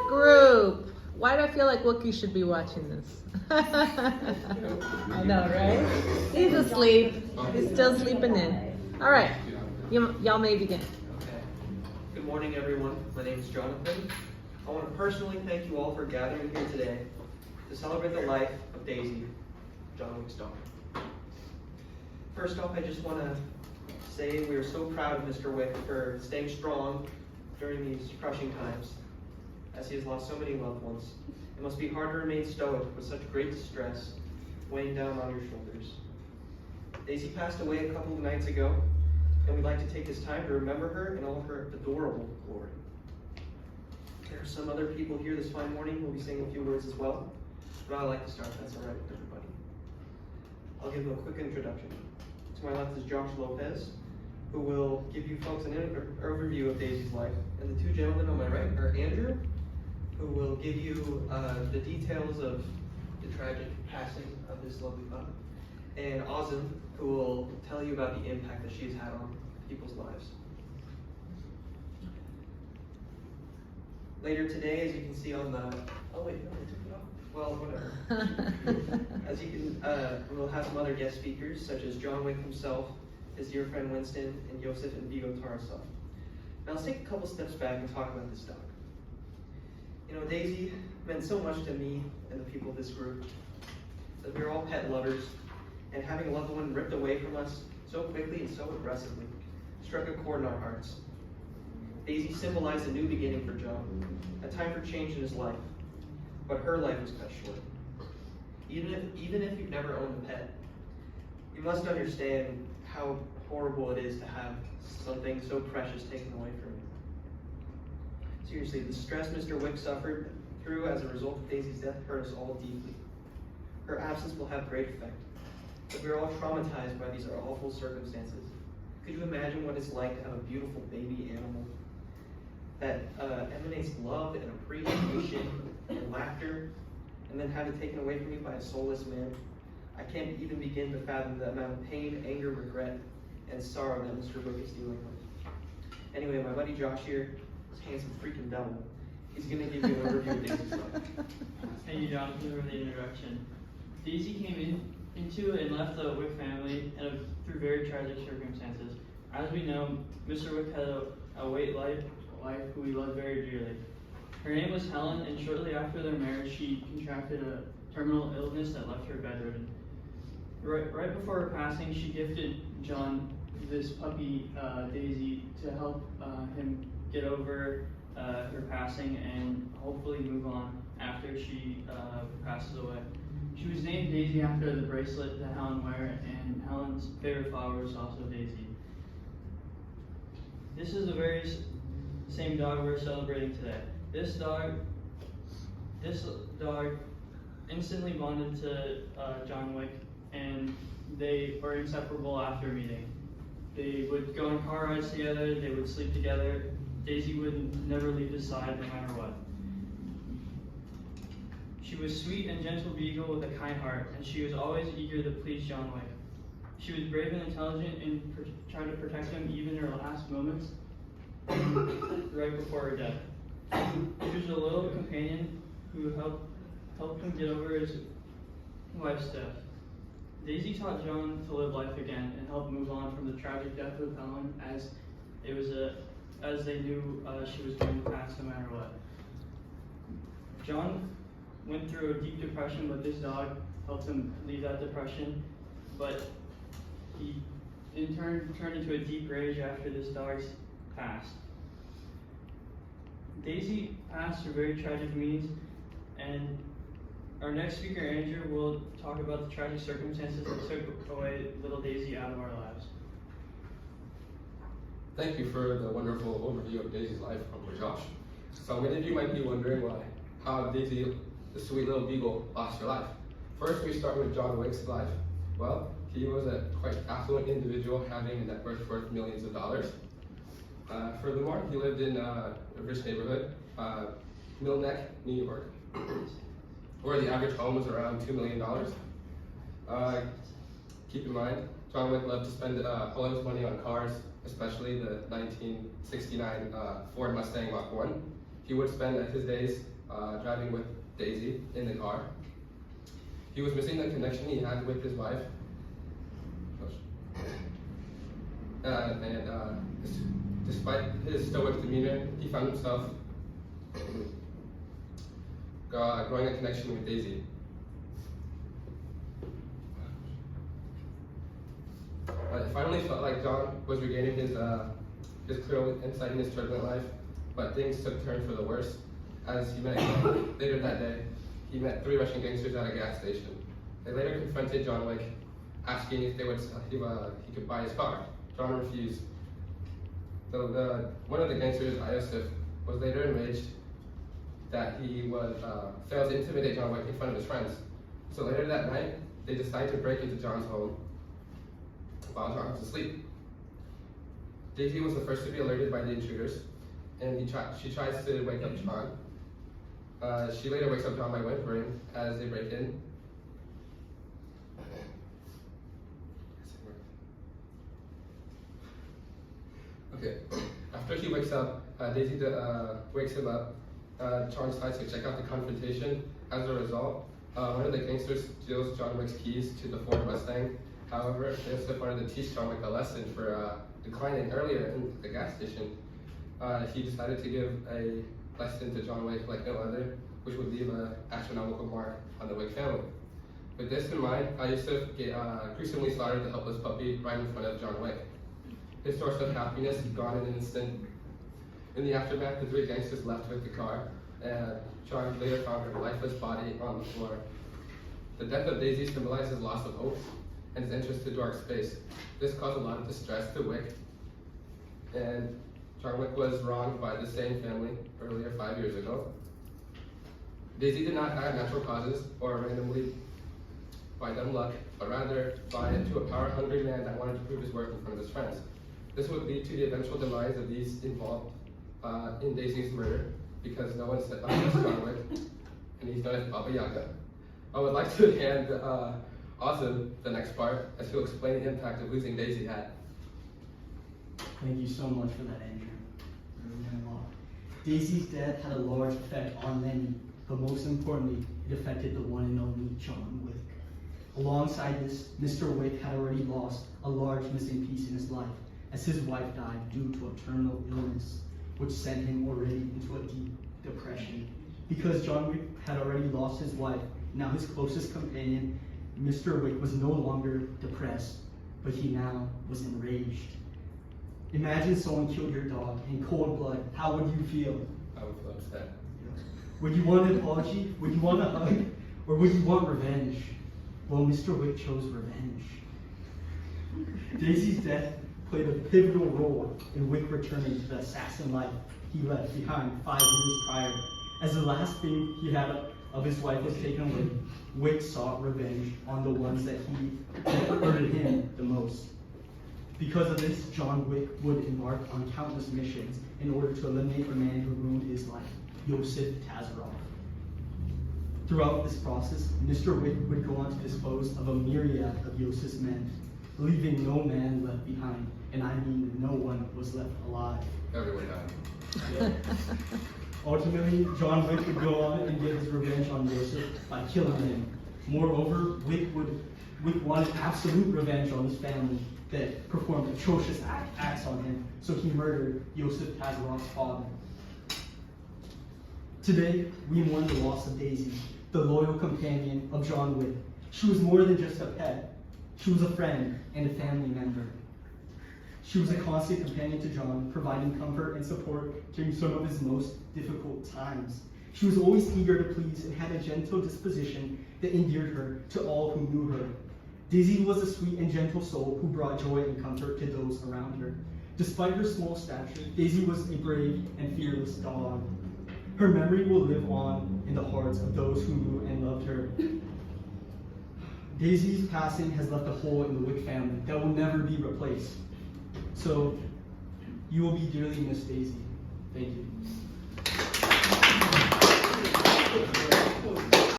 Group. Why do I feel like Wookie should be watching this? I know, right? He's asleep. He's still sleeping in. All right. Y'all may begin. Okay. Good morning, everyone. My name is Jonathan. I want to personally thank you all for gathering here today to celebrate the life of Daisy, John Wick's daughter. First off, I just want to say we are so proud of Mr. Wick for staying strong during these crushing times, as he has lost so many loved ones. It must be hard to remain stoic with such great distress weighing down on your shoulders. Daisy passed away a couple of nights ago, and we'd like to take this time to remember her in all of her adorable glory. There are some other people here this fine morning who will be saying a few words as well, but I'd like to start, if that's all right with everybody. I'll give you a quick introduction. To my left is Josh Lopez, who will give you folks an overview of Daisy's life. And the two gentlemen on my right are Andrew, who will give you the details of the tragic passing of this lovely mother, and Azim, who will tell you about the impact that she has had on people's lives. Later today, as you can see on the, oh wait, no, I took it off. Well, whatever. As you can, we'll have some other guest speakers, such as John Wick himself, his dear friend Winston, and Yosef and Vigo Tarasov. Now let's take a couple steps back and talk about this dog. You know, Daisy meant so much to me and the people of this group, that we are all pet lovers, and having a loved one ripped away from us so quickly and so aggressively struck a chord in our hearts. Daisy symbolized a new beginning for John, a time for change in his life, but her life was cut short. Even if you've never owned a pet, you must understand how horrible it is to have something so precious taken away from you. Seriously, the stress Mr. Wick suffered through as a result of Daisy's death hurt us all deeply. Her absence will have great effect, but we're all traumatized by these awful circumstances. Could you imagine what it's like to have a beautiful baby animal that emanates love and appreciation and laughter, and then have it taken away from you by a soulless man? I can't even begin to fathom the amount of pain, anger, regret, and sorrow that Mr. Wick is dealing with. Anyway, my buddy Josh here, this handsome freaking devil, he's going to give you an overview of Daisy's life. Thank you, Jonathan, for the introduction. Daisy came into and left the Wick family through very tragic circumstances. As we know, Mr. Wick had a white wife who he loved very dearly. Her name was Helen, and shortly after their marriage, she contracted a terminal illness that left her bedridden. Right before her passing, she gifted John this puppy, Daisy, to help him get over her passing and hopefully move on after she passes away. She was named Daisy after the bracelet that Helen wore, and Helen's favorite flower was also Daisy. This is the very same dog we're celebrating today. This dog instantly bonded to John Wick, and they were inseparable after meeting. They would go on car rides together, they would sleep together. Daisy would never leave his side no matter what. She was sweet and gentle beagle with a kind heart, and she was always eager to please John Wick. She was brave and intelligent and tried to protect him even in her last moments, right before her death. She was a little companion who helped him get over his wife's death. Daisy taught John to live life again and helped move on from the tragic death of Helen, as they knew she was going to pass no matter what. John went through a deep depression, but this dog helped him leave that depression. But he, in turn, turned into a deep rage after this dog's passed. Daisy passed through very tragic means, and our next speaker, Andrew, will talk about the tragic circumstances that took away little Daisy out of our lives. Thank you for the wonderful overview of Daisy's life, Uncle Josh. So many of you might be wondering how Daisy, the sweet little beagle, lost her life. First, we start with John Wick's life. Well, he was a quite affluent individual having a net worth millions of dollars. Furthermore, he lived in a rich neighborhood, Mill Neck, New York, where the average home was around $2 million. Keep in mind, John Wick loved to spend all of his money on cars, especially the 1969 Ford Mustang Mach 1. he would spend his days driving with Daisy in the car. He was missing the connection he had with his wife. Despite his stoic demeanor, he found himself growing a connection with Daisy. It finally felt like John was regaining his clear insight in his turbulent life, but things took a turn for the worse. As he met later that day, he met 3 Russian gangsters at a gas station. They later confronted John Wick, asking if he could buy his car. John refused. One of the gangsters, Iosif, was later enraged that he failed to intimidate John Wick in front of his friends. So later that night, they decided to break into John's home while John was asleep. Daisy was the first to be alerted by the intruders, and she tries to wake up John. She later wakes up John by whimpering as they break in. Okay. After he wakes up, Daisy wakes him up. John decides to check out the confrontation. As a result, one of the gangsters steals John Wick's keys to the Ford Mustang. However, Joseph wanted to teach John Wick a lesson for declining earlier in the gas station. He decided to give a lesson to John Wick like no other, which would leave an astronomical mark on the Wick family. With this in mind, Yusuf gruesomely slaughtered the helpless puppy right in front of John Wick. His source of happiness is gone in an instant. In the aftermath, the 3 gangsters left with the car, and John later found her lifeless body on the floor. The death of Daisy symbolizes loss of hope and his entrance to dark space. This caused a lot of distress to Wick, and John Wick was wronged by the same family earlier 5 years ago. Daisy did not die of natural causes or randomly by dumb luck, but rather by to a power-hungry man that wanted to prove his worth in front of his friends. This would lead to the eventual demise of these involved in Daisy's murder, because no one said John Wick, and he's known as Baba Yaga. I would like to hand Awesome the next part, as he'll explain the impact of losing Daisy had. Thank you so much for that, Andrew. Daisy's death had a large effect on many, but most importantly, it affected the one and only John Wick. Alongside this, Mr. Wick had already lost a large missing piece in his life, as his wife died due to a terminal illness, which sent him already into a deep depression. Because John Wick had already lost his wife, now his closest companion, Mr. Wick was no longer depressed, but he now was enraged. Imagine someone killed your dog in cold blood. How would you feel? I would feel upset. Would you want an apology? Would you want a hug? Or would you want revenge? Well, Mr. Wick chose revenge. Daisy's death played a pivotal role in Wick returning to the assassin life he left behind 5 years prior. As the last thing he had of his wife was taken away, Wick sought revenge on the ones that hurted him the most. Because of this, John Wick would embark on countless missions in order to eliminate the man who ruined his life, Yosef Tazarov. Throughout this process, Mr. Wick would go on to dispose of a myriad of Yosef's men, leaving no man left behind, and I mean no one was left alive. Everyone died. Yeah. Ultimately, John Wick would go on and get his revenge on Yosef by killing him. Moreover, Wick wanted absolute revenge on his family that performed atrocious acts on him, so he murdered Yosef Tazarov's father. Today, we mourn the loss of Daisy, the loyal companion of John Wick. She was more than just a pet. She was a friend and a family member. She was a constant companion to John, providing comfort and support during some of his most difficult times. She was always eager to please and had a gentle disposition that endeared her to all who knew her. Daisy was a sweet and gentle soul who brought joy and comfort to those around her. Despite her small stature, Daisy was a brave and fearless dog. Her memory will live on in the hearts of those who knew and loved her. Daisy's passing has left a hole in the Wick family that will never be replaced. So, you will be dearly missed, Daisy. Thank you.